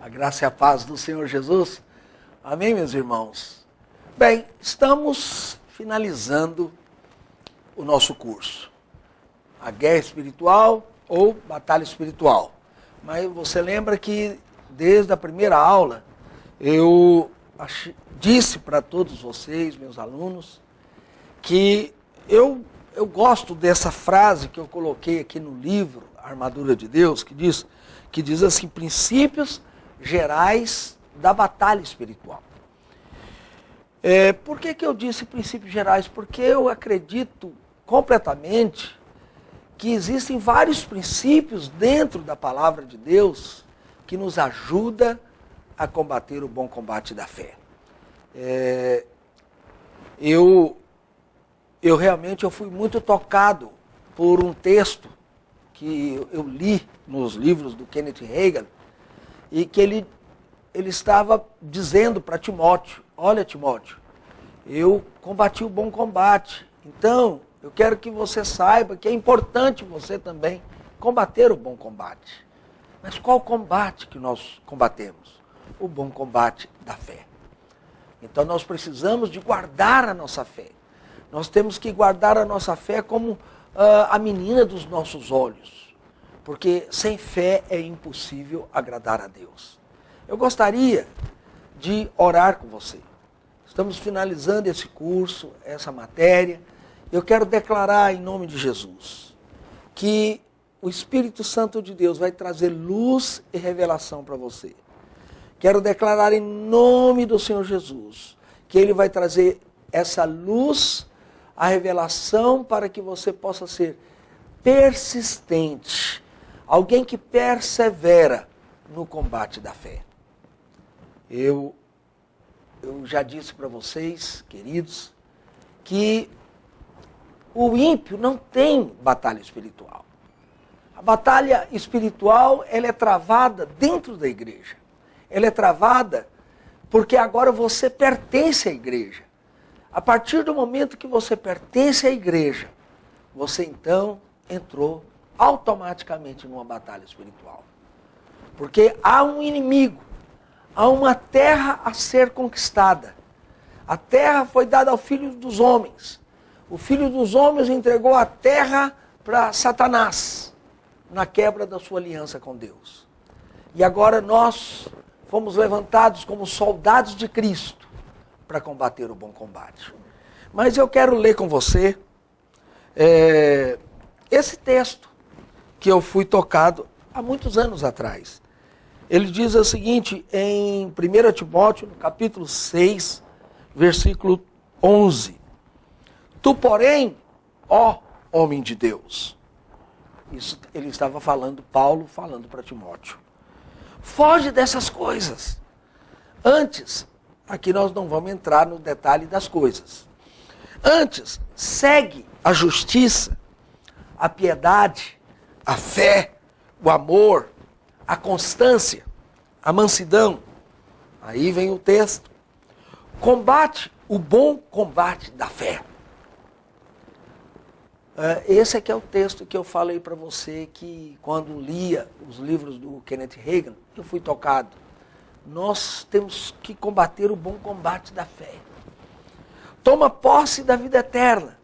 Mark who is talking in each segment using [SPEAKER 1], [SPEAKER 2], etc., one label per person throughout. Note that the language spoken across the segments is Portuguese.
[SPEAKER 1] A graça e a paz do Senhor Jesus. Amém, meus irmãos? Bem, estamos finalizando o nosso curso. A guerra espiritual ou batalha espiritual. Mas você lembra que desde a primeira aula eu disse para todos vocês, meus alunos, que eu gosto dessa frase que eu coloquei aqui no livro, A Armadura de Deus, que diz assim, princípios gerais da batalha espiritual. Por que eu disse princípios gerais? Porque eu acredito completamente que existem vários princípios dentro da palavra de Deus que nos ajuda a combater o bom combate da fé. Eu realmente fui muito tocado por um texto que eu li nos livros do Kenneth Hagin, e que ele estava dizendo para Timóteo, olha Timóteo, eu combati o bom combate, então eu quero que você saiba que é importante você também combater o bom combate. Mas qual combate que nós combatemos? O bom combate da fé. Então nós precisamos de guardar a nossa fé. Nós temos que guardar a nossa fé como a menina dos nossos olhos. Porque sem fé é impossível agradar a Deus. Eu gostaria de orar com você. Estamos finalizando esse curso, essa matéria. Eu quero declarar em nome de Jesus que o Espírito Santo de Deus vai trazer luz e revelação para você. Quero declarar em nome do Senhor Jesus que Ele vai trazer essa luz, a revelação para que você possa ser persistente. Alguém que persevera no combate da fé. Eu já disse para vocês, queridos, que o ímpio não tem batalha espiritual. A batalha espiritual, ela é travada dentro da igreja. Ela é travada porque agora você pertence à igreja. A partir do momento que você pertence à igreja, você então entrou automaticamente numa batalha espiritual. Porque há um inimigo, há uma terra a ser conquistada. A terra foi dada ao Filho dos Homens. O Filho dos Homens entregou a terra para Satanás, na quebra da sua aliança com Deus. E agora nós fomos levantados como soldados de Cristo para combater o bom combate. Mas eu quero ler com você esse texto que eu fui tocado há muitos anos atrás. Ele diz o seguinte, em 1 Timóteo, no capítulo 6, versículo 11. Tu, porém, ó homem de Deus. Isso ele estava falando, Paulo falando para Timóteo. Foge dessas coisas. Antes, aqui nós não vamos entrar no detalhe das coisas. Antes, segue a justiça, a piedade, a fé, o amor, a constância, a mansidão. Aí vem o texto. Combate o bom combate da fé. Esse aqui é o texto que eu falei para você que quando lia os livros do Kenneth Hagin, eu fui tocado. Nós temos que combater o bom combate da fé. Toma posse da vida eterna,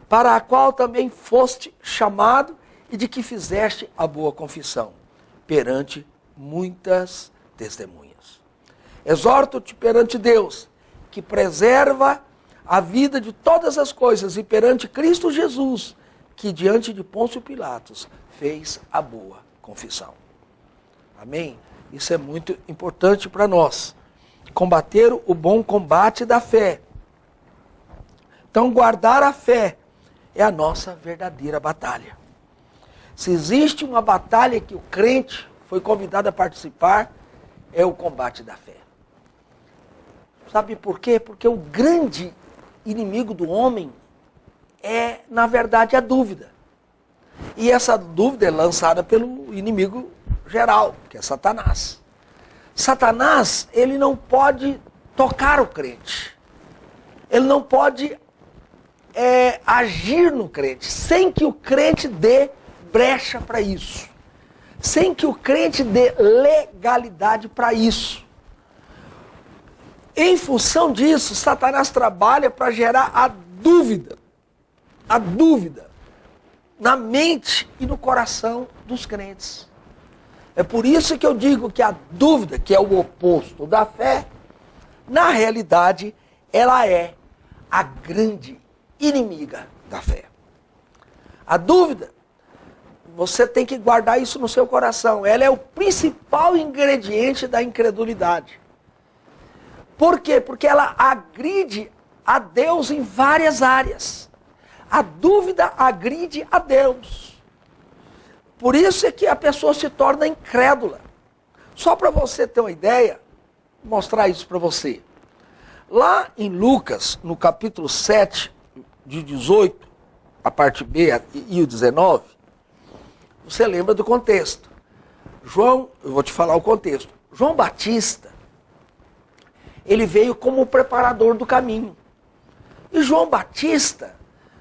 [SPEAKER 1] para a qual também foste chamado e de que fizeste a boa confissão, perante muitas testemunhas. Exorto-te perante Deus, que preserva a vida de todas as coisas, e perante Cristo Jesus, que diante de Pôncio Pilatos fez a boa confissão. Amém? Isso é muito importante para nós. Combater o bom combate da fé. Então, guardar a fé é a nossa verdadeira batalha. Se existe uma batalha que o crente foi convidado a participar, é o combate da fé. Sabe por quê? Porque o grande inimigo do homem é, na verdade, a dúvida. E essa dúvida é lançada pelo inimigo geral, que é Satanás. Satanás, ele não pode tocar o crente. Ele não pode agir no crente, sem que o crente dê brecha para isso. sem que o crente dê legalidade para isso. Em função disso, Satanás trabalha para gerar a dúvida na mente e no coração dos crentes. É por isso que eu digo que a dúvida, que é o oposto da fé, na realidade, ela é a grande inimiga da fé. A dúvida, você tem que guardar isso no seu coração. Ela é o principal ingrediente da incredulidade. Por quê? Porque ela agride a Deus em várias áreas. A dúvida agride a Deus. Por isso é que a pessoa se torna incrédula. Só para você ter uma ideia, vou mostrar isso para você. Lá em Lucas, no capítulo 7, de 18, a parte B e o 19, você lembra do contexto. Eu vou te falar o contexto. João Batista, ele veio como o preparador do caminho. E João Batista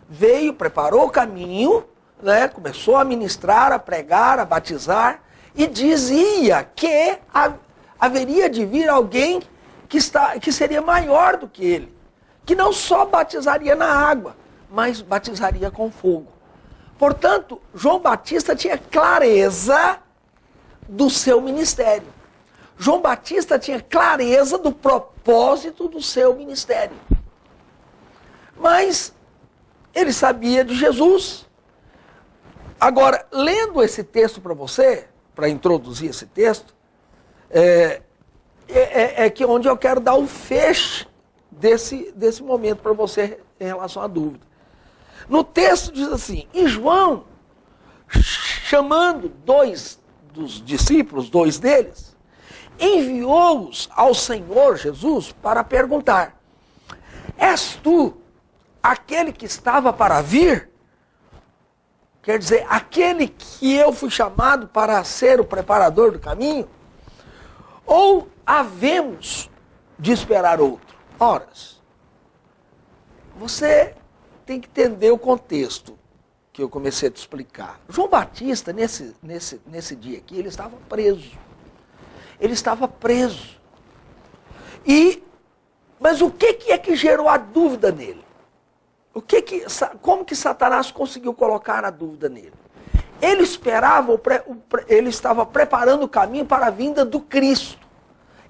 [SPEAKER 1] veio, preparou o caminho, né, começou a ministrar, a pregar, a batizar, e dizia que haveria de vir alguém que seria maior do que ele, que não só batizaria na água, mas batizaria com fogo. Portanto, João Batista tinha clareza do seu ministério. João Batista tinha clareza do propósito do seu ministério. Mas ele sabia de Jesus. Agora, lendo esse texto para você, para introduzir esse texto, é que onde eu quero dar o fecho desse momento para você em relação à dúvida. No texto diz assim, e João, chamando dois dos discípulos, dois deles, enviou-os ao Senhor Jesus para perguntar, és tu aquele que estava para vir? Quer dizer, aquele que eu fui chamado para ser o preparador do caminho? Ou havemos de esperar outro? Ora, você tem que entender o contexto que eu comecei a te explicar. João Batista, nesse dia aqui, ele estava preso. Ele estava preso. Mas o que é que gerou a dúvida nele? Como que Satanás conseguiu colocar a dúvida nele? Ele ele estava preparando o caminho para a vinda do Cristo.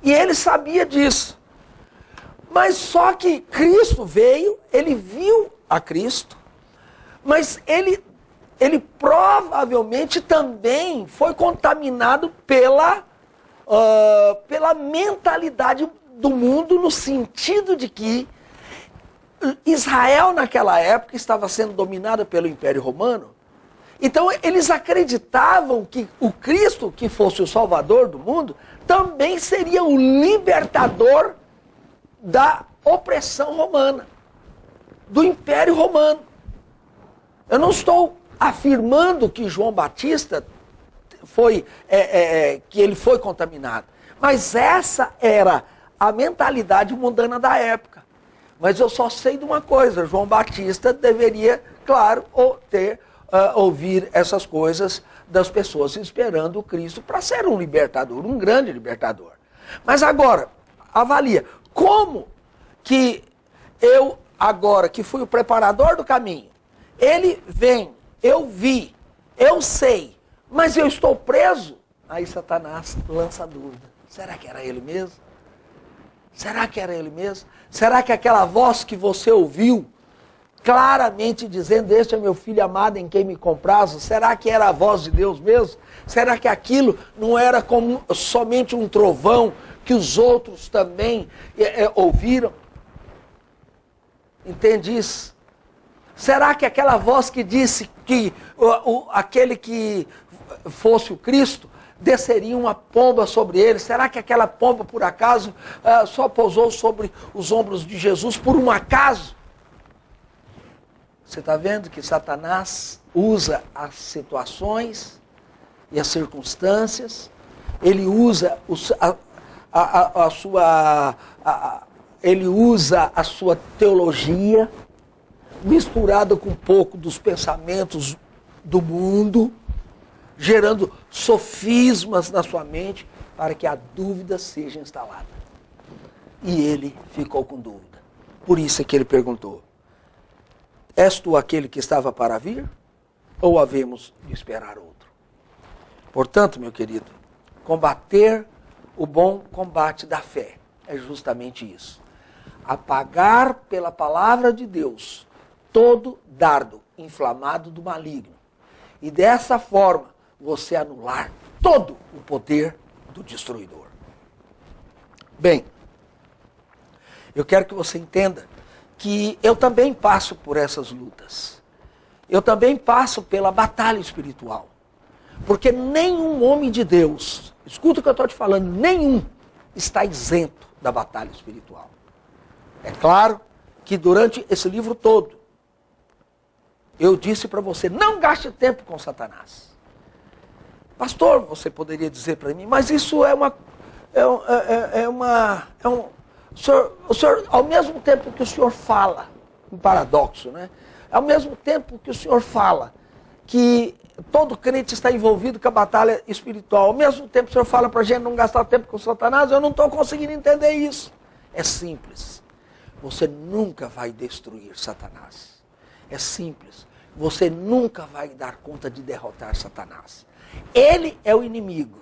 [SPEAKER 1] E ele sabia disso. Mas só que Cristo veio, ele viu a Cristo, mas ele provavelmente também foi contaminado pela mentalidade do mundo, no sentido de que Israel naquela época estava sendo dominada pelo Império Romano. Então eles acreditavam que o Cristo, que fosse o Salvador do mundo, também seria o libertador da opressão romana, do Império Romano. Eu não estou afirmando que João Batista que ele foi contaminado, mas essa era a mentalidade mundana da época. Mas eu só sei de uma coisa, João Batista deveria, claro, ouvir essas coisas das pessoas esperando o Cristo para ser um libertador, um grande libertador. Mas agora, avalia, como que eu, agora que fui o preparador do caminho, ele vem, eu vi, eu sei, mas eu estou preso? Aí Satanás lança a dúvida. Será que era ele mesmo? Será que era ele mesmo? Será que aquela voz que você ouviu, claramente dizendo, este é meu filho amado em quem me comprazo, será que era a voz de Deus mesmo? Será que aquilo não era como somente um trovão que os outros também ouviram? Entende isso? Será que aquela voz que disse que aquele que fosse o Cristo, desceria uma pomba sobre ele? Será que aquela pomba, por acaso, só pousou sobre os ombros de Jesus por um acaso? Você está vendo que Satanás usa as situações e as circunstâncias, ele usa a sua teologia, misturada com um pouco dos pensamentos do mundo. gerando sofismas na sua mente para que a dúvida seja instalada. E ele ficou com dúvida. Por isso é que ele perguntou: és tu aquele que estava para vir? Ou havemos de esperar outro? Portanto, meu querido, combater o bom combate da fé é justamente isso. Apagar pela palavra de Deus todo dardo inflamado do maligno. E dessa forma, você anular todo o poder do destruidor. Bem, eu quero que você entenda que eu também passo por essas lutas. Eu também passo pela batalha espiritual. Porque nenhum homem de Deus, escuta o que eu estou te falando, nenhum está isento da batalha espiritual. É claro que durante esse livro todo, eu disse para você, não gaste tempo com Satanás. Pastor, você poderia dizer para mim, mas isso o senhor, ao mesmo tempo que o senhor fala, um paradoxo, né? Ao mesmo tempo que o senhor fala que todo crente está envolvido com a batalha espiritual, ao mesmo tempo que o senhor fala para a gente não gastar tempo com Satanás, eu não estou conseguindo entender isso. É simples. Você nunca vai destruir Satanás. É simples. Você nunca vai dar conta de derrotar Satanás. Ele é o inimigo.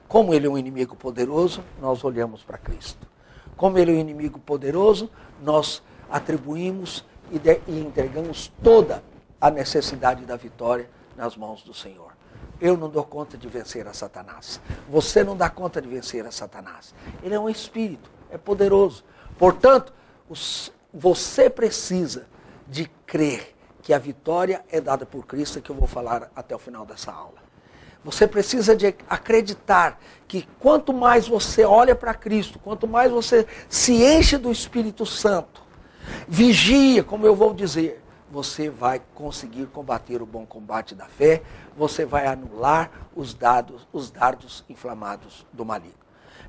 [SPEAKER 1] Como ele é um inimigo poderoso, nós olhamos para Cristo. Como ele é um inimigo poderoso, nós atribuímos e entregamos toda a necessidade da vitória nas mãos do Senhor. Eu não dou conta de vencer a Satanás. Você não dá conta de vencer a Satanás. Ele é um espírito, é poderoso. Portanto, você precisa de crer que a vitória é dada por Cristo, que eu vou falar até o final dessa aula. Você precisa de acreditar que quanto mais você olha para Cristo, quanto mais você se enche do Espírito Santo, vigia, como eu vou dizer, você vai conseguir combater o bom combate da fé, você vai anular os dardos inflamados do maligno.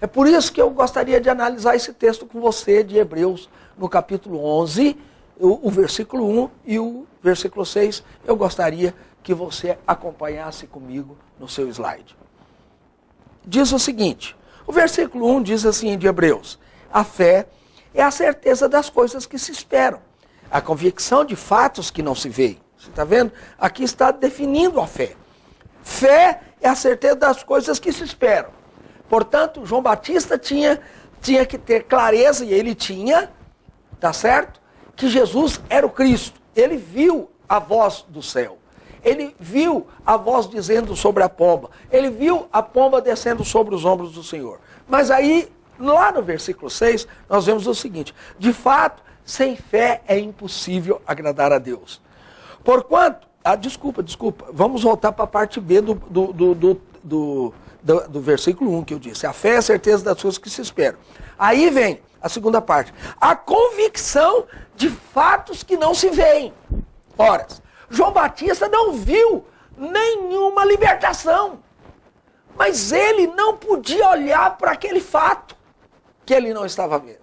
[SPEAKER 1] É por isso que eu gostaria de analisar esse texto com você de Hebreus, no capítulo 11, o versículo 1 e o versículo 6, eu gostaria que você acompanhasse comigo no seu slide. Diz o seguinte, o versículo 1 diz assim de Hebreus: a fé é a certeza das coisas que se esperam, a convicção de fatos que não se veem. Você está vendo? Aqui está definindo a fé. Fé é a certeza das coisas que se esperam. Portanto, João Batista tinha que ter clareza, e ele tinha, tá certo? Que Jesus era o Cristo. Ele viu a voz do céu. Ele viu a voz dizendo sobre a pomba. Ele viu a pomba descendo sobre os ombros do Senhor. Mas aí, lá no versículo 6, nós vemos o seguinte: de fato, sem fé é impossível agradar a Deus. Porquanto, desculpa, vamos voltar para a parte B do versículo 1 que eu disse. A fé é a certeza das coisas que se esperam. Aí vem a segunda parte. A convicção de fatos que não se veem. Ora, João Batista não viu nenhuma libertação. Mas ele não podia olhar para aquele fato que ele não estava vendo.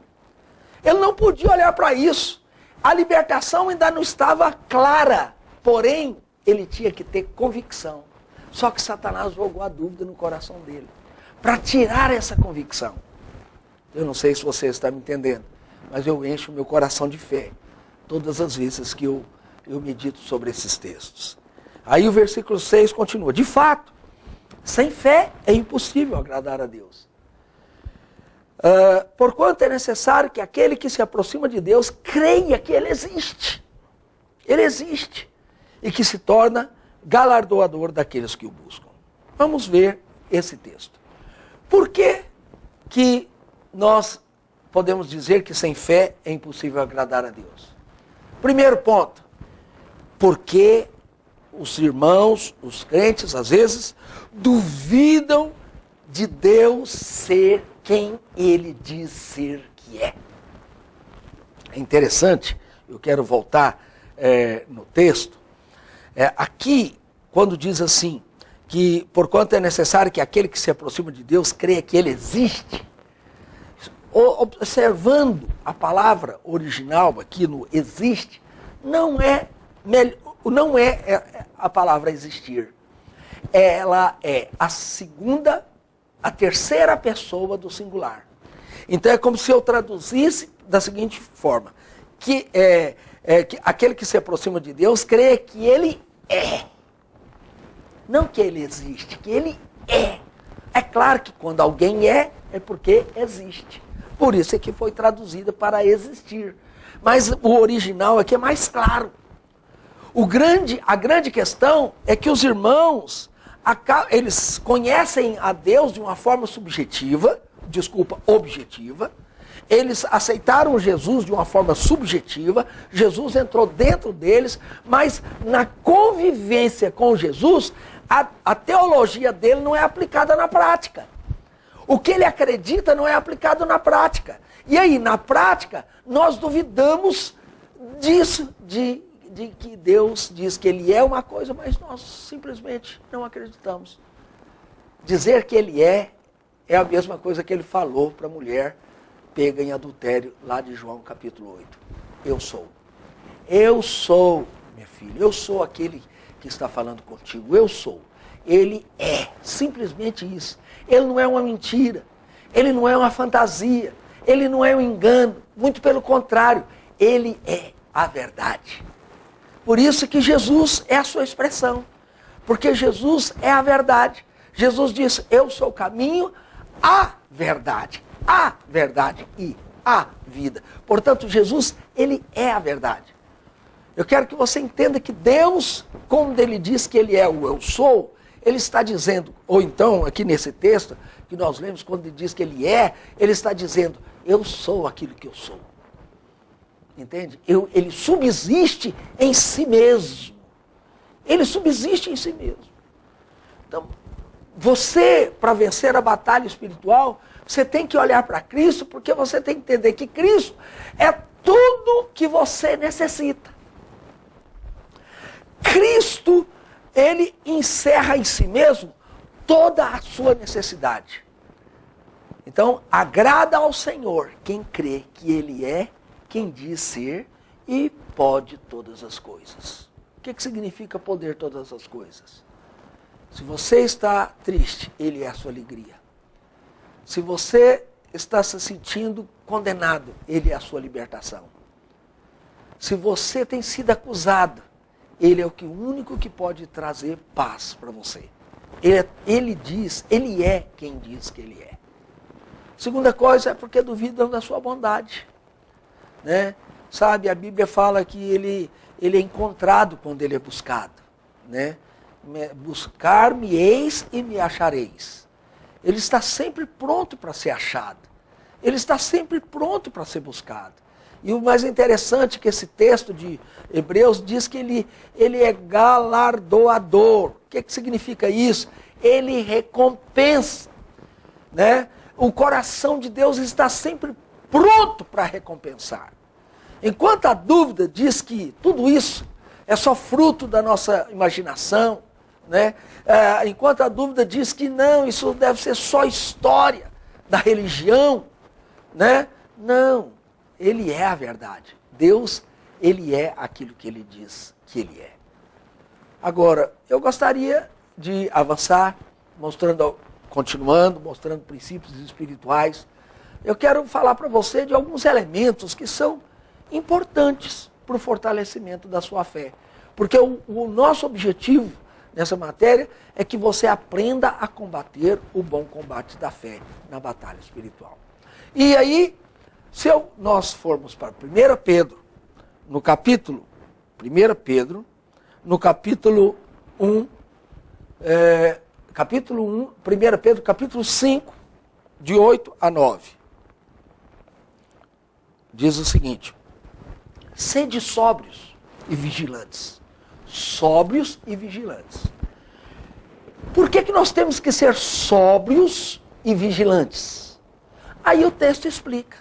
[SPEAKER 1] Ele não podia olhar para isso. A libertação ainda não estava clara. Porém, ele tinha que ter convicção. Só que Satanás jogou a dúvida no coração dele, para tirar essa convicção. Eu não sei se você está me entendendo, mas eu encho o meu coração de fé todas as vezes que eu medito sobre esses textos. Aí o versículo 6 continua: de fato, sem fé é impossível agradar a Deus. Porquanto é necessário que aquele que se aproxima de Deus creia que Ele existe. Ele existe. E que se torna galardoador daqueles que o buscam. Vamos ver esse texto. Por que nós podemos dizer que sem fé é impossível agradar a Deus? Primeiro ponto, porque os irmãos, os crentes, às vezes, duvidam de Deus ser quem Ele diz ser que é. É interessante, eu quero voltar no texto. Aqui, quando diz assim, que porquanto é necessário que aquele que se aproxima de Deus creia que Ele existe, observando a palavra original aqui no existe, não é a palavra existir. ela é a terceira pessoa do singular. Então é como se eu traduzisse da seguinte forma, que aquele que se aproxima de Deus crê que ele é. Não que ele existe, que ele é. É claro que quando alguém é porque existe. Por isso é que foi traduzida para existir. Mas o original aqui é mais claro. A grande questão é que os irmãos, eles conhecem a Deus de uma forma objetiva. Eles aceitaram Jesus de uma forma subjetiva. Jesus entrou dentro deles, mas na convivência com Jesus, a teologia dele não é aplicada na prática. O que ele acredita não é aplicado na prática. E aí, na prática, nós duvidamos disso, de que Deus diz que ele é uma coisa, mas nós simplesmente não acreditamos. Dizer que ele é a mesma coisa que ele falou para a mulher pega em adultério, lá de João capítulo 8. Eu sou, minha filha, eu sou aquele que está falando contigo, eu sou. Ele é, simplesmente isso. Ele não é uma mentira, ele não é uma fantasia, ele não é um engano, muito pelo contrário, ele é a verdade. Por isso que Jesus é a sua expressão, porque Jesus é a verdade. Jesus disse, eu sou o caminho, a verdade e a vida. Portanto, Jesus, ele é a verdade. Eu quero que você entenda que Deus, quando ele diz que ele é o eu sou, ele está dizendo, ou então, aqui nesse texto, que nós lemos, quando ele diz que ele está dizendo, eu sou aquilo que eu sou. Entende? Ele subsiste em si mesmo. Ele subsiste em si mesmo. Então, você, para vencer a batalha espiritual, você tem que olhar para Cristo, porque você tem que entender que Cristo é tudo que você necessita. Cristo, ele encerra em si mesmo toda a sua necessidade. Então, agrada ao Senhor quem crê que ele é quem diz ser e pode todas as coisas. O que significa poder todas as coisas? Se você está triste, ele é a sua alegria. Se você está se sentindo condenado, ele é a sua libertação. Se você tem sido acusado, ele é o único que pode trazer paz para você. Ele é quem diz que ele é. Segunda coisa é porque duvidam da sua bondade. Né? Sabe, a Bíblia fala que ele é encontrado quando ele é buscado. Né? Buscar-me-eis e me achareis. Ele está sempre pronto para ser achado. Ele está sempre pronto para ser buscado. E o mais interessante é que esse texto de Hebreus diz que ele é galardoador. O que significa isso? Ele recompensa. Né? O coração de Deus está sempre pronto para recompensar. Enquanto a dúvida diz que tudo isso é só fruto da nossa imaginação, né? Enquanto a dúvida diz que não, isso deve ser só história da religião, né? Não, ele é a verdade. Deus, ele é aquilo que ele diz que ele é. Agora, eu gostaria de avançar, continuando, mostrando princípios espirituais. Eu quero falar para você de alguns elementos que são importantes para o fortalecimento da sua fé. Porque o nosso objetivo nessa matéria é que você aprenda a combater o bom combate da fé na batalha espiritual. E aí, nós formos para 1 Pedro, no capítulo 1 Pedro, no capítulo 1, 1 Pedro, capítulo 5, de 8 a 9. Diz o seguinte: sede sóbrios e vigilantes. Sóbrios e vigilantes. Por que nós temos que ser sóbrios e vigilantes? Aí o texto explica.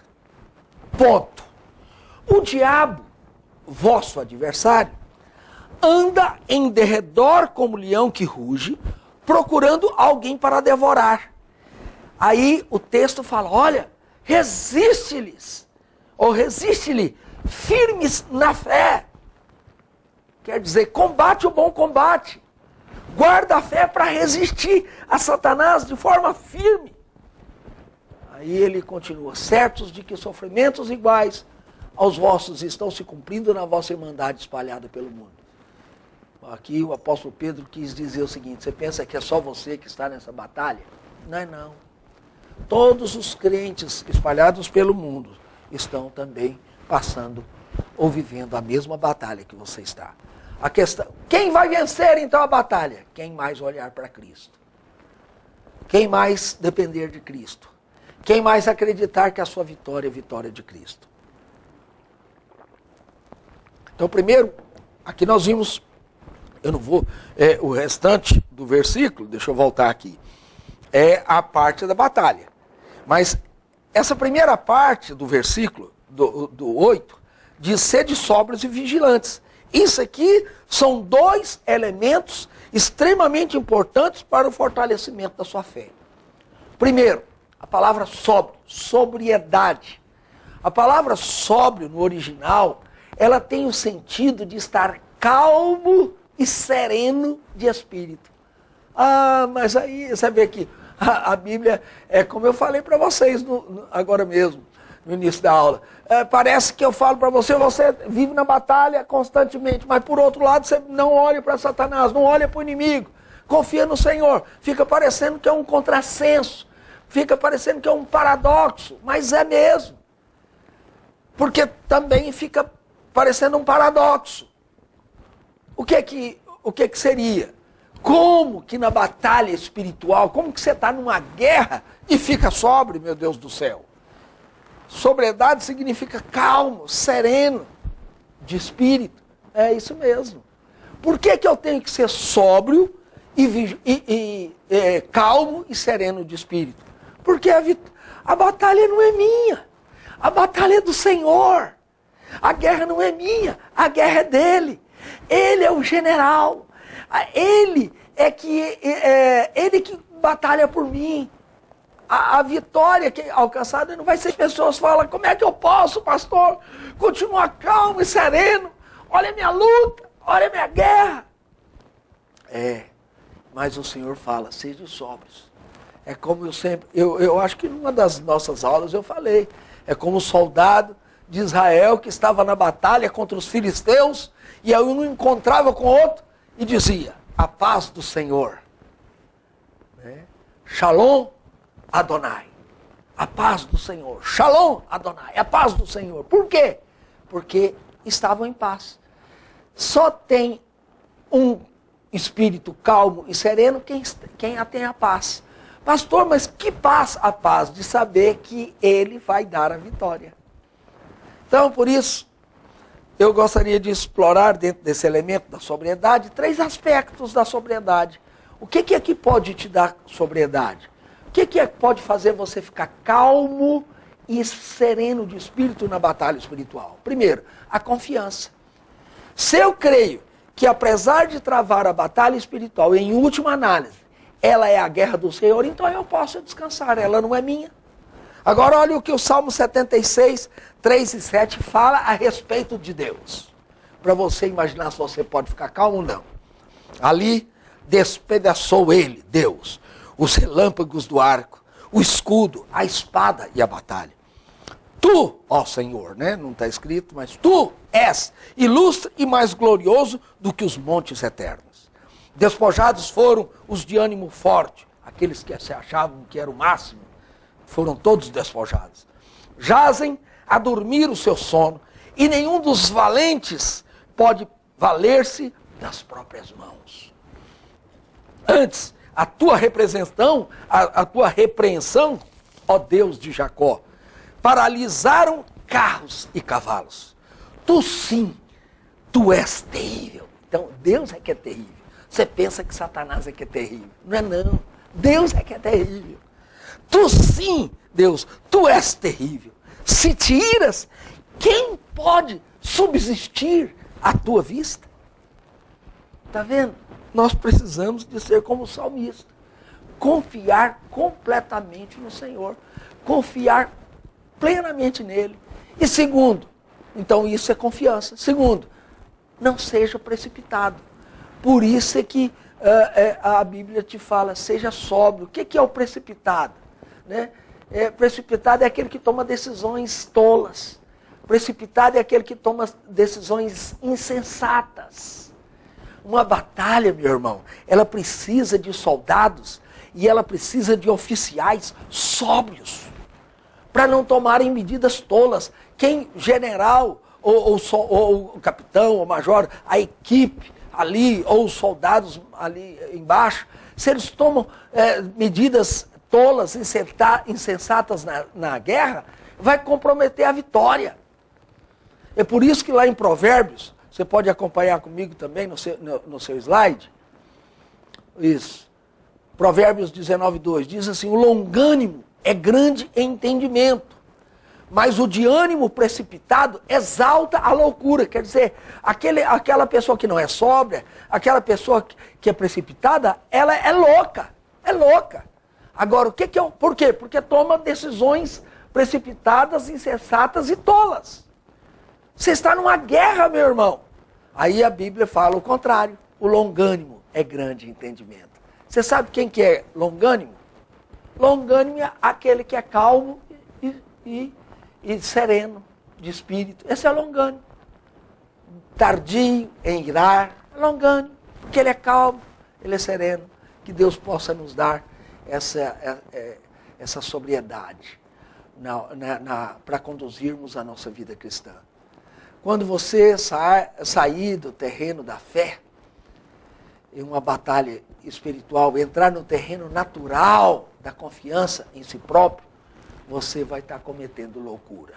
[SPEAKER 1] Ponto. O diabo, vosso adversário, anda em derredor como leão que ruge, procurando alguém para devorar. Aí o texto fala, olha, resiste-lhes, ou resiste-lhe, firmes na fé. Quer dizer, combate o bom combate. Guarda a fé para resistir a Satanás de forma firme. Aí ele continua, certos de que sofrimentos iguais aos vossos estão se cumprindo na vossa irmandade espalhada pelo mundo. Aqui o apóstolo Pedro quis dizer o seguinte, você pensa que é só você que está nessa batalha? Não é não. Todos os crentes espalhados pelo mundo estão também passando ou vivendo a mesma batalha que você está. A questão, quem vai vencer então a batalha? Quem mais olhar para Cristo. Quem mais depender de Cristo. Quem mais acreditar que a sua vitória é a vitória de Cristo. Então primeiro, aqui nós vimos, eu não vou, o restante do versículo, deixa eu voltar aqui, é a parte da batalha. Mas essa primeira parte do versículo, do 8, diz, sede sóbrios e vigilantes. Isso aqui são dois elementos extremamente importantes para o fortalecimento da sua fé. Primeiro, a palavra sóbrio, sobriedade. A palavra sóbrio no original, ela tem o sentido de estar calmo e sereno de espírito. Ah, mas aí, você vê que a Bíblia, é como eu falei para vocês agora mesmo, no início da aula. Parece que eu falo para você, você vive na batalha constantemente, mas por outro lado você não olha para Satanás, não olha para o inimigo, confia no Senhor. Fica parecendo que é um contrassenso, fica parecendo que é um paradoxo, mas é mesmo. Porque também fica parecendo um paradoxo. O que seria? Como que na batalha espiritual, como que você está numa guerra e fica sóbrio, meu Deus do céu? Sobriedade significa calmo, sereno, de espírito. É isso mesmo. Por que eu tenho que ser sóbrio e calmo e sereno de espírito? Porque a batalha não é minha. A batalha é do Senhor. A guerra não é minha, a guerra é dele. Ele é o general. Ele ele que batalha por mim. A vitória que é alcançada não vai ser pessoas falam, como é que eu posso, pastor, continuar calmo e sereno? Olha a minha luta, olha a minha guerra. Mas o Senhor fala, sejam sóbrios. É como eu acho que numa das nossas aulas eu falei, é como o soldado de Israel que estava na batalha contra os filisteus, e aí um encontrava com outro e dizia, a paz do Senhor. Shalom Adonai. A paz do Senhor. Shalom Adonai. A paz do Senhor. Por quê? Porque estavam em paz. Só tem um espírito calmo e sereno quem tem a paz. Pastor, mas que paz? A paz de saber que ele vai dar a vitória. Então, por isso, eu gostaria de explorar dentro desse elemento da sobriedade 3 aspectos da sobriedade. O que é que pode te dar sobriedade? O que é que pode fazer você ficar calmo e sereno de espírito na batalha espiritual? Primeiro, a confiança. Se eu creio que apesar de travar a batalha espiritual, em última análise, ela é a guerra do Senhor, então eu posso descansar, ela não é minha. Agora olha o que o Salmo 76, 3 e 7 fala a respeito de Deus. Para você imaginar se você pode ficar calmo ou não. Ali despedaçou ele, Deus, os relâmpagos do arco, o escudo, a espada e a batalha. Tu, ó Senhor, não está escrito, mas tu és ilustre e mais glorioso do que os montes eternos. Despojados foram os de ânimo forte, aqueles que se achavam que era o máximo, foram todos despojados. Jazem a dormir o seu sono, e nenhum dos valentes pode valer-se das próprias mãos. Antes, a tua repreensão, ó Deus de Jacó, paralisaram carros e cavalos. Tu sim, tu és terrível. Então, Deus é que é terrível. Você pensa que Satanás é que é terrível. Não é não. Deus é que é terrível. Tu sim, Deus, tu és terrível. Se te iras, quem pode subsistir à tua vista? Está vendo? Nós precisamos de ser como o salmista. Confiar completamente no Senhor. Confiar plenamente nele. E segundo, então isso é confiança. Segundo, não seja precipitado. Por isso é que a Bíblia te fala, seja sóbrio. O que é o precipitado? Né? Precipitado é aquele que toma decisões tolas. Precipitado é aquele que toma decisões insensatas. Uma batalha, meu irmão, ela precisa de soldados e ela precisa de oficiais sóbrios para não tomarem medidas tolas. Quem general, ou o capitão, ou o major, a equipe ali, ou os soldados ali embaixo, se eles tomam medidas tolas, insensatas na guerra, vai comprometer a vitória. É por isso que lá em Provérbios, você pode acompanhar comigo também no seu slide, isso, Provérbios 19:2, diz assim, o longânimo é grande em entendimento, mas o de ânimo precipitado exalta a loucura. Quer dizer, aquela pessoa que não é sóbria, aquela pessoa que é precipitada, ela é louca, Agora, por quê? Porque toma decisões precipitadas, insensatas e tolas. Você está numa guerra, meu irmão. Aí a Bíblia fala o contrário. O longânimo é grande entendimento. Você sabe quem que é longânimo? Longânimo é aquele que é calmo e sereno de espírito. Esse é longânimo. Tardio em irar, é longânimo. Porque ele é calmo, ele é sereno. Que Deus possa nos dar essa sobriedade para conduzirmos a nossa vida cristã. Quando você sair do terreno da fé, em uma batalha espiritual, entrar no terreno natural da confiança em si próprio, você vai estar cometendo loucura.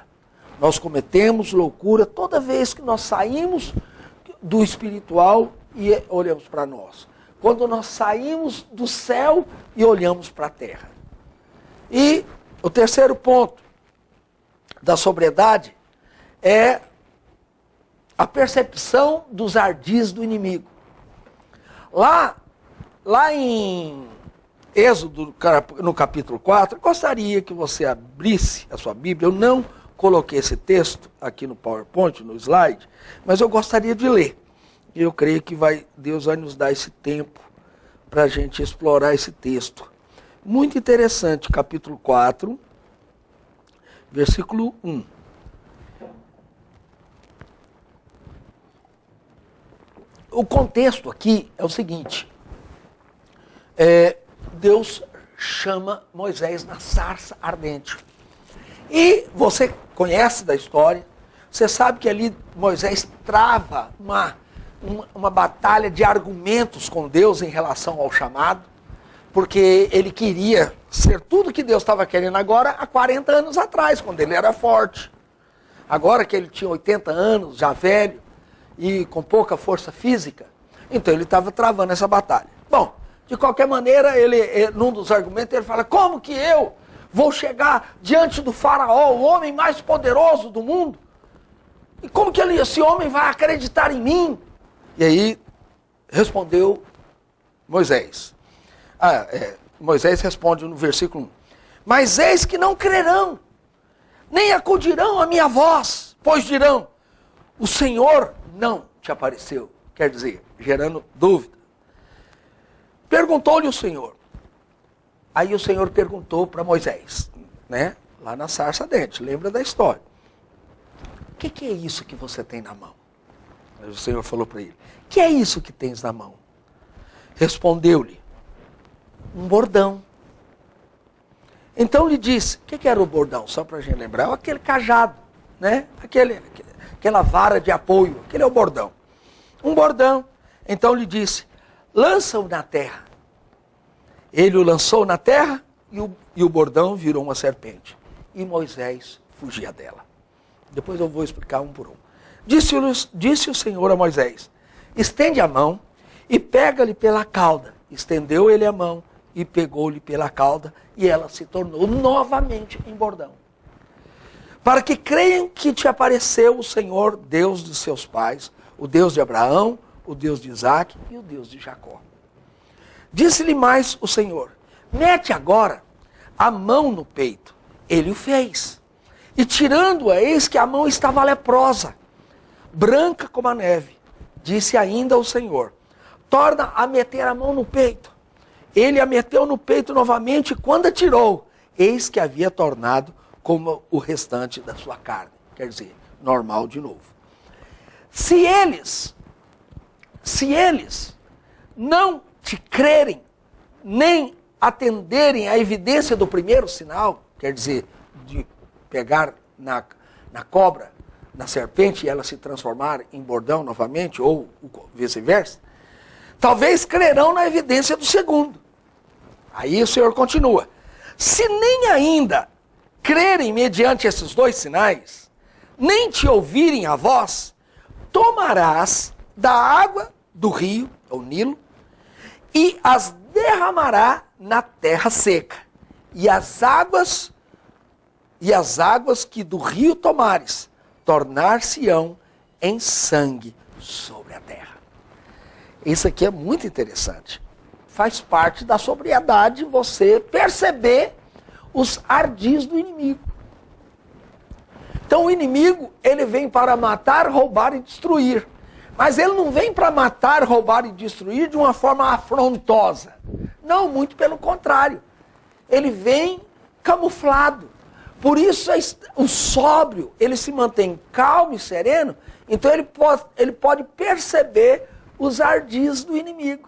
[SPEAKER 1] Nós cometemos loucura toda vez que nós saímos do espiritual e olhamos para nós. Quando nós saímos do céu e olhamos para a terra. E o terceiro ponto da sobriedade é a percepção dos ardis do inimigo. Lá em Êxodo, no capítulo 4, eu gostaria que você abrisse a sua Bíblia. Eu não coloquei esse texto aqui no PowerPoint, no slide, mas eu gostaria de ler. E eu creio que Deus vai nos dar esse tempo para a gente explorar esse texto. Muito interessante, capítulo 4, versículo 1. O contexto aqui é o seguinte. Deus chama Moisés na sarça ardente. E você conhece da história, você sabe que ali Moisés trava uma batalha de argumentos com Deus em relação ao chamado, porque ele queria ser tudo que Deus estava querendo agora há 40 anos atrás, quando ele era forte. Agora que ele tinha 80 anos, já velho, e com pouca força física, então ele estava travando essa batalha. Bom, de qualquer maneira, num dos argumentos, ele fala, como que eu vou chegar diante do faraó, o homem mais poderoso do mundo? E como que esse homem vai acreditar em mim? E aí, respondeu Moisés. Moisés responde no versículo 1. Mas eis que não crerão, nem acudirão à minha voz, pois dirão, o Senhor não te apareceu. Quer dizer, gerando dúvida. Perguntou-lhe o Senhor. Aí o Senhor perguntou para Moisés, né? Lá na sarça ardente, lembra da história. O que é isso que você tem na mão? Aí o Senhor falou para ele, o que é isso que tens na mão? Respondeu-lhe, um bordão. Então lhe disse, o que era o bordão? Só para a gente lembrar, aquele cajado, né? Aquela vara de apoio, aquele é o bordão. Um bordão. Então lhe disse, lança-o na terra. Ele o lançou na terra e o bordão virou uma serpente. E Moisés fugia dela. Depois eu vou explicar um por um. Disse o Senhor a Moisés, estende a mão e pega-lhe pela cauda. Estendeu ele a mão e pegou-lhe pela cauda e ela se tornou novamente em bordão. Para que creiam que te apareceu o Senhor, Deus de seus pais, o Deus de Abraão, o Deus de Isaque e o Deus de Jacó. Disse-lhe mais o Senhor, mete agora a mão no peito. Ele o fez. E tirando-a, eis que a mão estava leprosa, branca como a neve. Disse ainda o Senhor, torna a meter a mão no peito. Ele a meteu no peito novamente, e quando atirou, eis que havia tornado como o restante da sua carne. Quer dizer, normal de novo. Se eles não te crerem, nem atenderem à evidência do primeiro sinal, quer dizer, de pegar na cobra, na serpente, e ela se transformar em bordão novamente, ou vice-versa, talvez crerão na evidência do segundo. Aí o Senhor continua. Se nem ainda crerem mediante esses dois sinais, nem te ouvirem a voz, tomarás da água do rio, o Nilo, e as derramará na terra seca. E as águas que do rio tomares, tornar-se-ão em sangue sobre a terra. Isso aqui é muito interessante. Faz parte da sobriedade você perceber os ardis do inimigo. Então o inimigo, ele vem para matar, roubar e destruir. Mas ele não vem para matar, roubar e destruir de uma forma afrontosa. Não, muito pelo contrário. Ele vem camuflado. Por isso o sóbrio, ele se mantém calmo e sereno, então ele pode perceber os ardis do inimigo.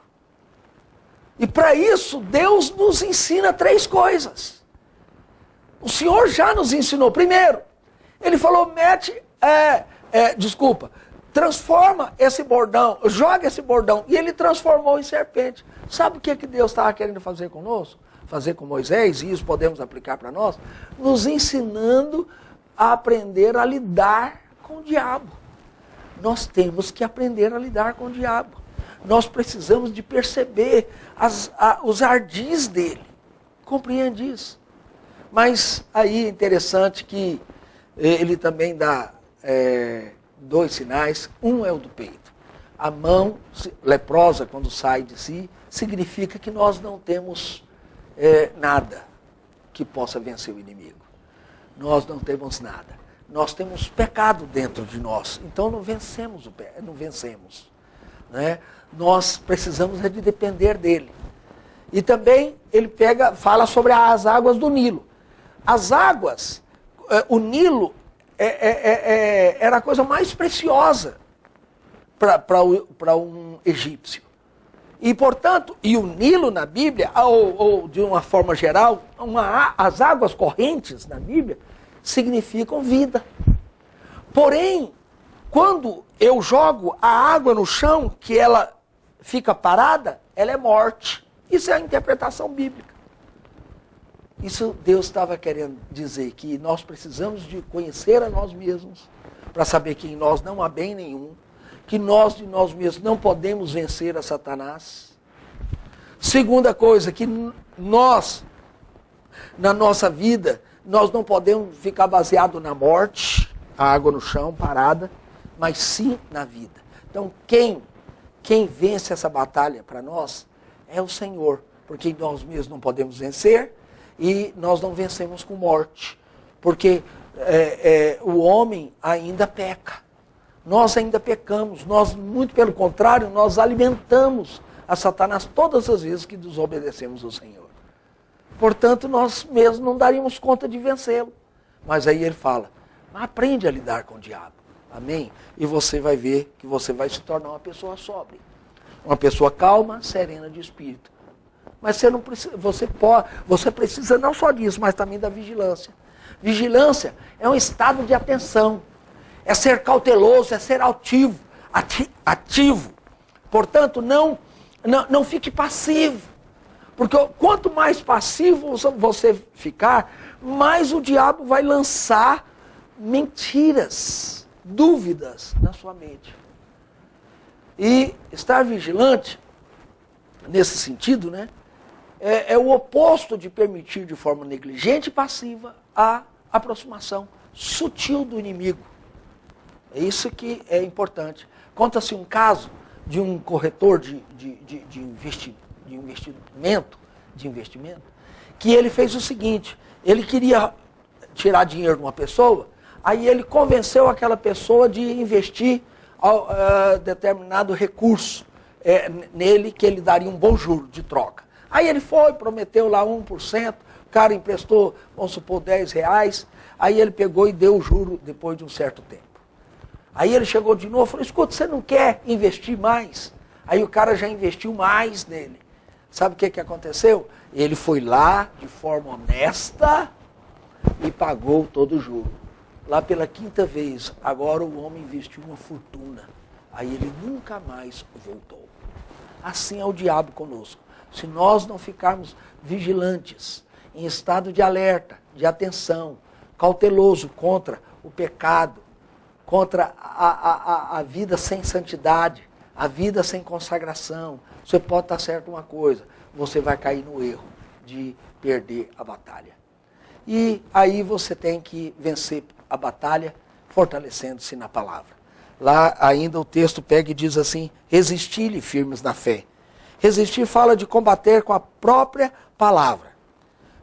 [SPEAKER 1] E para isso, Deus nos ensina 3 coisas. O Senhor já nos ensinou. Primeiro, ele falou, transforma esse bordão, joga esse bordão. E ele transformou em serpente. Sabe o que Deus estava querendo fazer conosco? Fazer com Moisés, e isso podemos aplicar para nós? Nos ensinando a aprender a lidar com o diabo. Nós temos que aprender a lidar com o diabo. Nós precisamos de perceber os ardis dele. Compreende isso? Mas aí é interessante que ele também dá 2 sinais. Um é o do peito. A mão leprosa, quando sai de si, significa que nós não temos nada que possa vencer o inimigo. Nós não temos nada. Nós temos pecado dentro de nós. Então não vencemos não vencemos. Né? Nós precisamos de depender dele. E também ele fala sobre as águas do Nilo. As águas, o Nilo era a coisa mais preciosa para um egípcio. E, portanto, o Nilo na Bíblia, ou de uma forma geral, as águas correntes na Bíblia significam vida. Porém, quando eu jogo a água no chão, que ela fica parada, ela é morte. Isso é a interpretação bíblica. Isso Deus estava querendo dizer, que nós precisamos de conhecer a nós mesmos, para saber que em nós não há bem nenhum, que nós de nós mesmos não podemos vencer a Satanás. Segunda coisa, que nós, na nossa vida, nós não podemos ficar baseado na morte, a água no chão, parada, mas sim na vida. Então, quem vence essa batalha para nós é o Senhor, porque nós mesmos não podemos vencer e nós não vencemos com morte, porque o homem ainda peca. Nós ainda pecamos, muito pelo contrário, nós alimentamos a Satanás todas as vezes que desobedecemos ao Senhor. Portanto, nós mesmos não daríamos conta de vencê-lo. Mas aí ele fala, aprende a lidar com o diabo. Amém? E você vai ver que você vai se tornar uma pessoa sóbria. Uma pessoa calma, serena de espírito. Mas você precisa não só disso, mas também da vigilância. Vigilância é um estado de atenção. É ser cauteloso, é ser ativo. Portanto, não fique passivo. Porque quanto mais passivo você ficar, mais o diabo vai lançar mentiras, dúvidas na sua mente. E estar vigilante, nesse sentido, né, é o oposto de permitir de forma negligente e passiva a aproximação sutil do inimigo. É isso que é importante. Conta-se um caso de um corretor de investimento, que ele fez o seguinte, ele queria tirar dinheiro de uma pessoa, aí ele convenceu aquela pessoa de investir determinado recurso nele que ele daria um bom juro de troca. Aí ele foi, prometeu lá 1%, o cara emprestou, vamos supor, R$10, aí ele pegou e deu o juro depois de um certo tempo. Aí ele chegou de novo e falou, escuta, você não quer investir mais? Aí o cara já investiu mais nele. Sabe o que aconteceu? Ele foi lá de forma honesta e pagou todo o juro. Lá pela 5ª vez, agora o homem investiu uma fortuna. Aí ele nunca mais voltou. Assim é o diabo conosco. Se nós não ficarmos vigilantes, em estado de alerta, de atenção, cauteloso contra o pecado, contra a vida sem santidade, a vida sem consagração, você pode estar certo uma coisa, você vai cair no erro de perder a batalha. E aí você tem que vencer a batalha fortalecendo-se na palavra. Lá ainda o texto pega e diz assim, resisti-lhe firmes na fé. Resistir fala de combater com a própria palavra.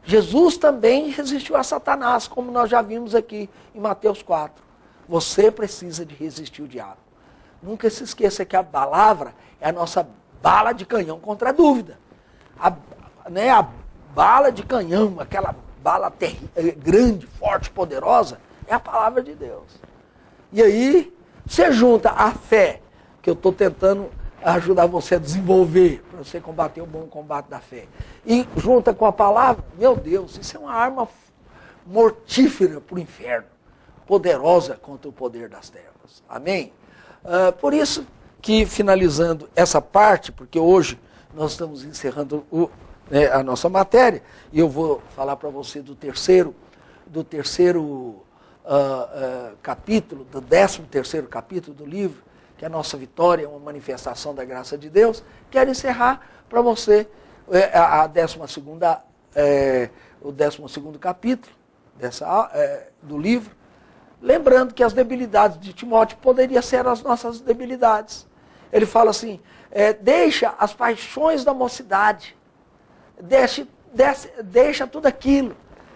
[SPEAKER 1] Jesus também resistiu a Satanás, como nós já vimos aqui em Mateus 4. Você precisa de resistir o diabo. Nunca se esqueça que a palavra é a nossa bala de canhão contra a dúvida. A bala de canhão, aquela bala grande, forte, poderosa, é a palavra de Deus. E aí, você junta a fé, que eu estou tentando ajudar você a desenvolver, para você combater o bom combate da fé, e junta com a palavra, meu Deus, isso é uma arma mortífera para o inferno, poderosa contra o poder das trevas. Amém? Por isso que, finalizando essa parte, porque hoje nós estamos encerrando a nossa matéria, e eu vou falar para você do terceiro capítulo, do 13º capítulo do livro, que a nossa vitória é uma manifestação da graça de Deus. Quero encerrar para você o 12º capítulo do livro, lembrando que as debilidades de Timóteo poderiam ser as nossas debilidades. Ele fala assim, deixa as paixões da mocidade, deixa tudo aquilo.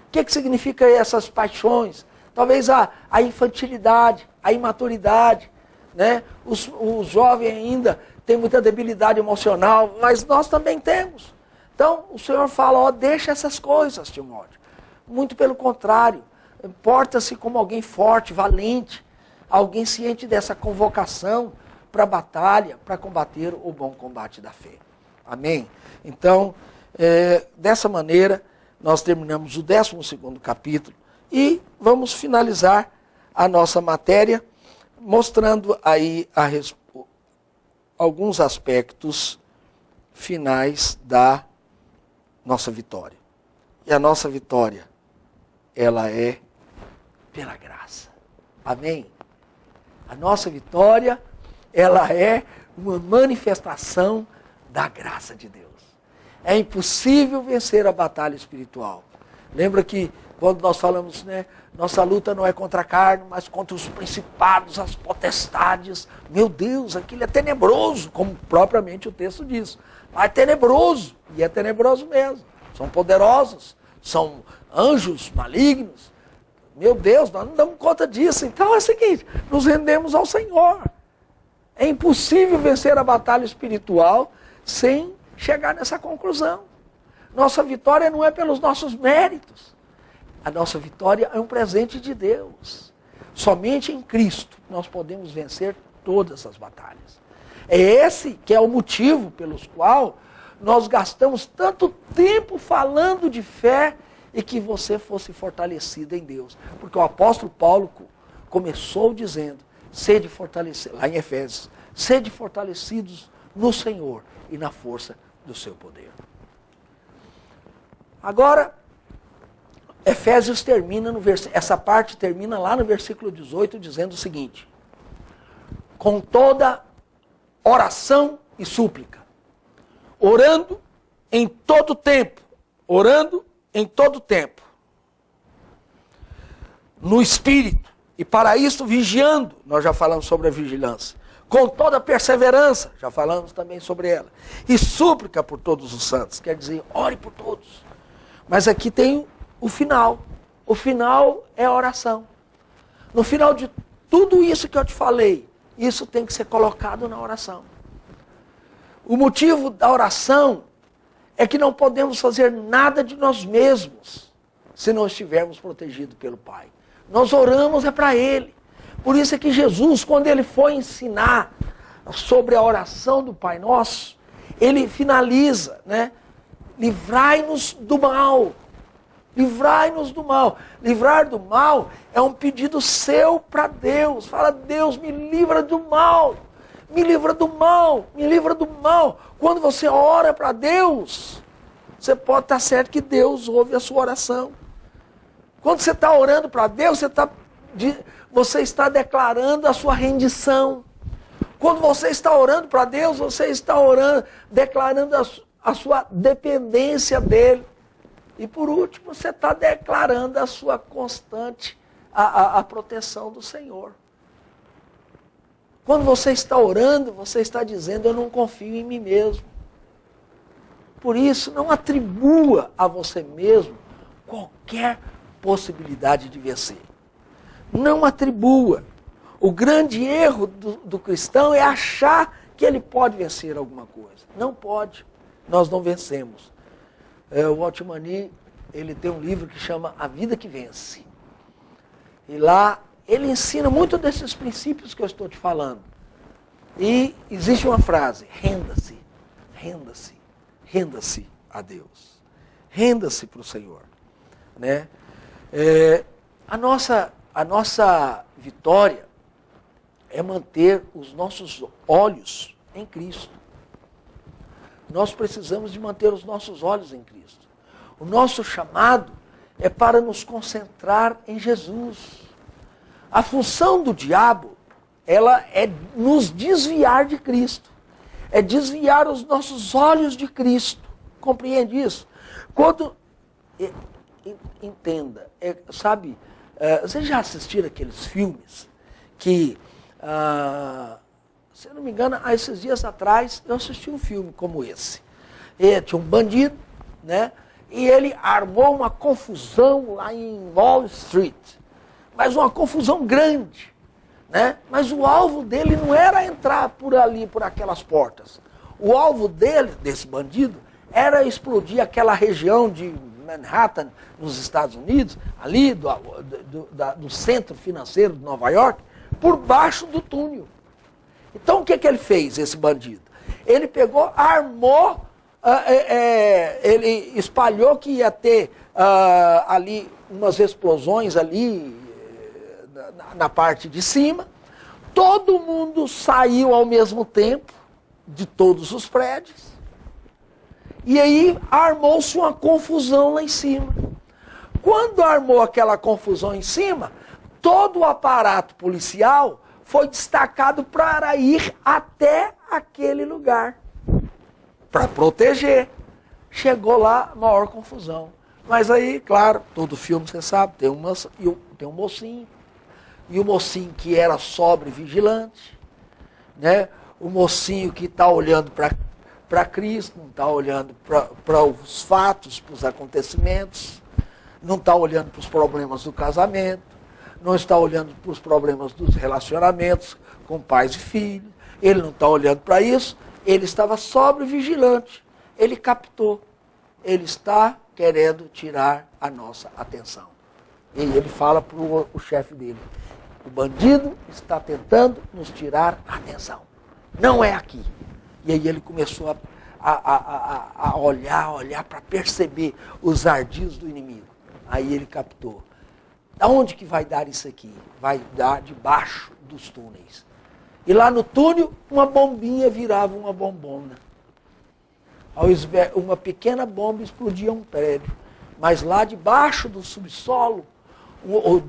[SPEAKER 1] O que significa essas paixões? Talvez a infantilidade, a imaturidade, né? Os jovens ainda têm muita debilidade emocional, mas nós também temos. Então, o Senhor fala, deixa essas coisas, Timóteo. Muito pelo contrário, porta-se como alguém forte, valente, alguém ciente dessa convocação para a batalha, para combater o bom combate da fé. Amém? Então, dessa maneira, nós terminamos o 12º capítulo e vamos finalizar a nossa matéria, mostrando aí alguns aspectos finais da nossa vitória. E a nossa vitória, ela é pela graça. Amém? A nossa vitória, ela é uma manifestação da graça de Deus. É impossível vencer a batalha espiritual. Lembra que quando nós falamos, nossa luta não é contra a carne, mas contra os principados, as potestades. Meu Deus, aquilo é tenebroso, como propriamente o texto diz. Mas é tenebroso, e é tenebroso mesmo. São poderosos, são anjos malignos. Meu Deus, nós não damos conta disso. Então é o seguinte, nos rendemos ao Senhor. É impossível vencer a batalha espiritual sem chegar nessa conclusão. Nossa vitória não é pelos nossos méritos. A nossa vitória é um presente de Deus. Somente em Cristo nós podemos vencer todas as batalhas. É esse que é o motivo pelo qual nós gastamos tanto tempo falando de fé e que você fosse fortalecido em Deus. Porque o apóstolo Paulo começou dizendo, sede fortalecidos, lá em Efésios, sede fortalecidos no Senhor e na força do seu poder. Agora, Efésios termina essa parte termina lá no versículo 18, dizendo o seguinte: com toda oração e súplica, orando em todo tempo, no Espírito, e para isso vigiando, nós já falamos sobre a vigilância, com toda perseverança, já falamos também sobre ela, e súplica por todos os santos, quer dizer, ore por todos. Mas aqui tem o final é a oração. No final de tudo isso que eu te falei, isso tem que ser colocado na oração. O motivo da oração é que não podemos fazer nada de nós mesmos se não estivermos protegidos pelo Pai. Nós oramos é para Ele. Por isso é que Jesus, quando Ele foi ensinar sobre a oração do Pai Nosso, Ele finaliza, né? Livrai-nos do mal. Livrai-nos do mal. Livrar do mal é um pedido seu para Deus. Fala, Deus, me livra do mal. Me livra do mal. Me livra do mal. Quando você ora para Deus, você pode estar certo que Deus ouve a sua oração. Quando você está orando para Deus, você está declarando a sua rendição. Quando você está orando para Deus, você está orando, declarando a sua dependência dEle. E por último, você está declarando a sua constante, a proteção do Senhor. Quando você está orando, você está dizendo, eu não confio em mim mesmo. Por isso, não atribua a você mesmo qualquer possibilidade de vencer. Não atribua. O grande erro do cristão é achar que ele pode vencer alguma coisa. Não pode. Nós não vencemos. O Altmani, ele tem um livro que chama A Vida que Vence. E lá ele ensina muito desses princípios que eu estou te falando. E existe uma frase, renda-se, renda-se, renda-se a Deus. Renda-se para o Senhor. Né? A nossa vitória é manter os nossos olhos em Cristo. Nós precisamos de manter os nossos olhos em Cristo. O nosso chamado é para nos concentrar em Jesus. A função do diabo, ela é nos desviar de Cristo. É desviar os nossos olhos de Cristo. Compreende isso? Quando... Entenda, sabe, vocês já assistiram aqueles filmes que, se eu não me engano, há esses dias atrás, eu assisti um filme como esse. Tinha um bandido, né? E ele armou uma confusão lá em Wall Street. Mas uma confusão grande, né? Mas o alvo dele não era entrar por ali, por aquelas portas. O alvo dele, desse bandido, era explodir aquela região de Manhattan, nos Estados Unidos, ali do centro financeiro de Nova York, por baixo do túnel. Então o que ele fez, esse bandido? Ele pegou, armou, ele espalhou que ia ter ali umas explosões ali na parte de cima. Todo mundo saiu ao mesmo tempo de todos os prédios. E aí armou-se uma confusão lá em cima. Quando armou aquela confusão em cima, todo o aparato policial foi destacado para ir até aquele lugar, para proteger. Chegou lá, maior confusão. Mas aí, claro, todo filme, você sabe, tem um mocinho. E o mocinho que era sóbrio e vigilante, né? O mocinho que está olhando para Cristo, não está olhando para os fatos, para os acontecimentos, não está olhando para os problemas do casamento, não está olhando para os problemas dos relacionamentos com pais e filhos, ele não está olhando para isso, ele estava sóbrio e vigilante, ele captou, ele está querendo tirar a nossa atenção. E ele fala para o chefe dele, o bandido está tentando nos tirar a atenção, não é aqui. E aí ele começou a olhar para perceber os ardis do inimigo. Aí ele captou. Aonde que vai dar isso aqui? Vai dar debaixo dos túneis. E lá no túnel, uma bombinha virava uma bombona. Uma pequena bomba explodia um prédio. Mas lá debaixo do subsolo, ou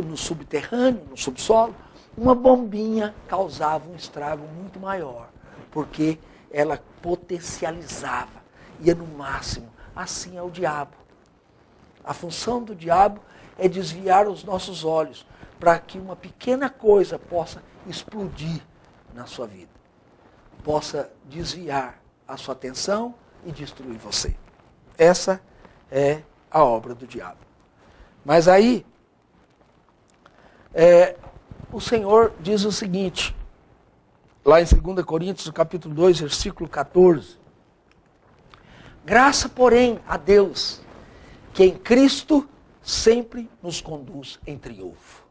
[SPEAKER 1] no subterrâneo, no subsolo, uma bombinha causava um estrago muito maior. Porque ela potencializava, ia no máximo. Assim é o diabo. A função do diabo é desviar os nossos olhos para que uma pequena coisa possa explodir na sua vida. Possa desviar a sua atenção e destruir você. Essa é a obra do diabo. Mas aí, o Senhor diz o seguinte, lá em 2 Coríntios, capítulo 2, versículo 14. Graça, porém, a Deus, que em Cristo sempre nos conduz em triunfo.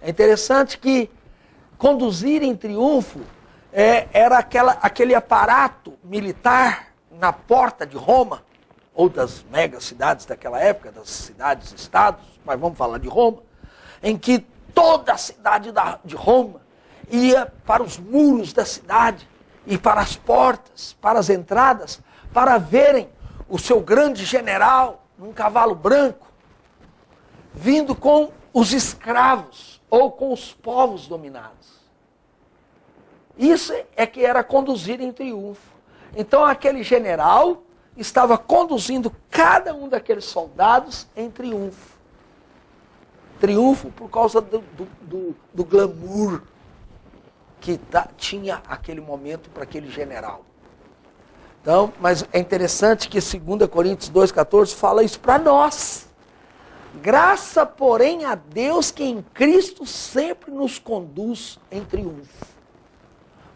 [SPEAKER 1] É interessante que conduzir em triunfo era aquele aparato militar na porta de Roma, ou das megacidades daquela época, das cidades-estados, mas vamos falar de Roma, em que toda a cidade de Roma ia para os muros da cidade e para as portas, para as entradas, para verem o seu grande general num cavalo branco, vindo com os escravos ou com os povos dominados. Isso é que era conduzir em triunfo. Então aquele general estava conduzindo cada um daqueles soldados em triunfo. Triunfo por causa do glamour que tinha aquele momento para aquele general. Então, mas é interessante que 2 Coríntios 2,14 fala isso para nós. Graça, porém, a Deus que em Cristo sempre nos conduz em triunfo.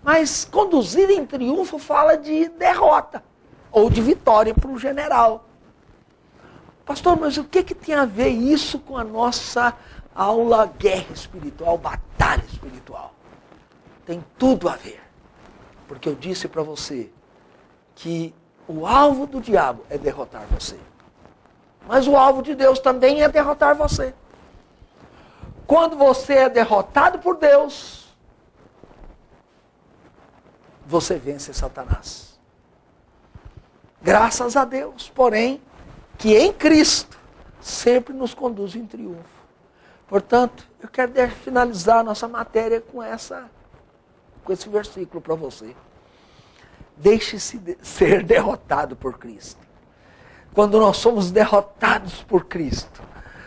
[SPEAKER 1] Mas conduzir em triunfo fala de derrota ou de vitória para o general. Pastor, mas o que tem a ver isso com a nossa aula guerra espiritual, batalha espiritual? Tem tudo a ver. Porque eu disse para você que o alvo do diabo é derrotar você. Mas o alvo de Deus também é derrotar você. Quando você é derrotado por Deus, você vence Satanás. Graças a Deus, porém, que em Cristo sempre nos conduz em triunfo. Portanto, eu quero finalizar a nossa matéria com esse versículo para você. Deixe-se ser derrotado por Cristo. Quando nós somos derrotados por Cristo,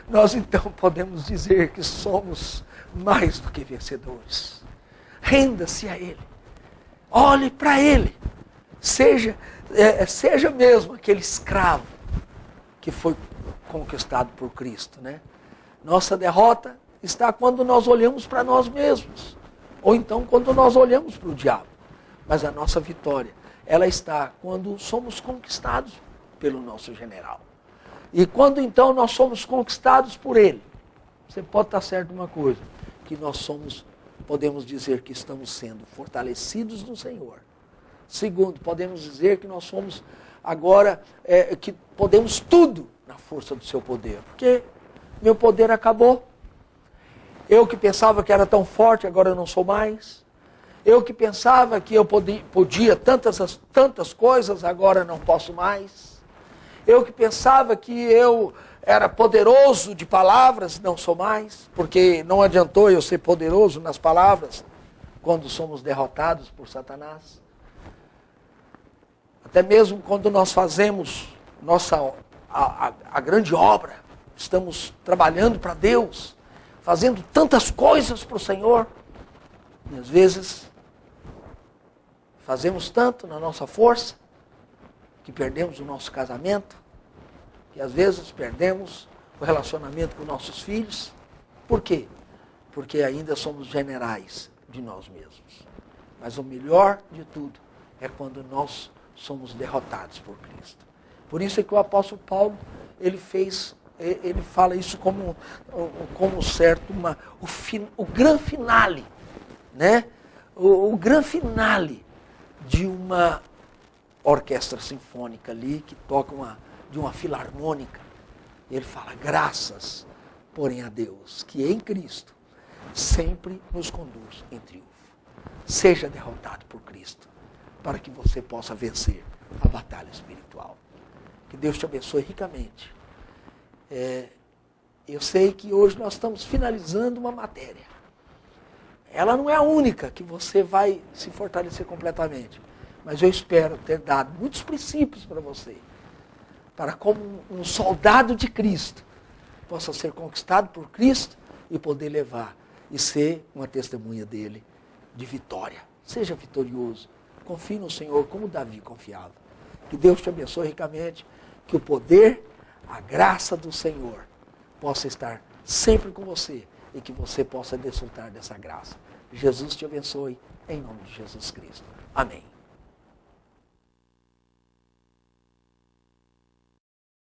[SPEAKER 1] nós então podemos dizer que somos mais do que vencedores. Renda-se a Ele. Olhe para Ele. Seja mesmo aquele escravo que foi conquistado por Cristo, né? Nossa derrota está quando nós olhamos para nós mesmos. Ou então quando nós olhamos para o diabo. Mas a nossa vitória, ela está quando somos conquistados pelo nosso general. E quando então nós somos conquistados por ele, você pode estar certo de uma coisa, que nós podemos dizer que estamos sendo fortalecidos no Senhor. Segundo, podemos dizer que nós somos agora, que podemos tudo na força do seu poder. Porque meu poder acabou. Eu que pensava que era tão forte, agora eu não sou mais. Eu que pensava que eu podia tantas coisas, agora não posso mais. Eu que pensava que eu era poderoso de palavras, não sou mais. Porque não adiantou eu ser poderoso nas palavras quando somos derrotados por Satanás. Até mesmo quando nós fazemos a grande obra, estamos trabalhando para Deus, fazendo tantas coisas para o Senhor, e às vezes fazemos tanto na nossa força, que perdemos o nosso casamento, que às vezes perdemos o relacionamento com nossos filhos. Por quê? Porque ainda somos generais de nós mesmos. Mas o melhor de tudo é quando nós somos derrotados por Cristo. Por isso é que o apóstolo Paulo, ele fala isso como certo, o grande finale, né? O grande finale de uma orquestra sinfônica ali, que toca de uma filarmônica. Ele fala, graças, porém, a Deus, que em Cristo sempre nos conduz em triunfo. Seja derrotado por Cristo, para que você possa vencer a batalha espiritual. Que Deus te abençoe ricamente. Eu sei que hoje nós estamos finalizando uma matéria. Ela não é a única que você vai se fortalecer completamente. Mas eu espero ter dado muitos princípios para você. Para como um soldado de Cristo possa ser conquistado por Cristo e poder levar e ser uma testemunha dele de vitória. Seja vitorioso. Confie no Senhor como Davi confiava. Que Deus te abençoe ricamente. Que o poder, a graça do Senhor possa estar sempre com você e que você possa desfrutar dessa graça. Jesus te abençoe em nome de Jesus Cristo. Amém.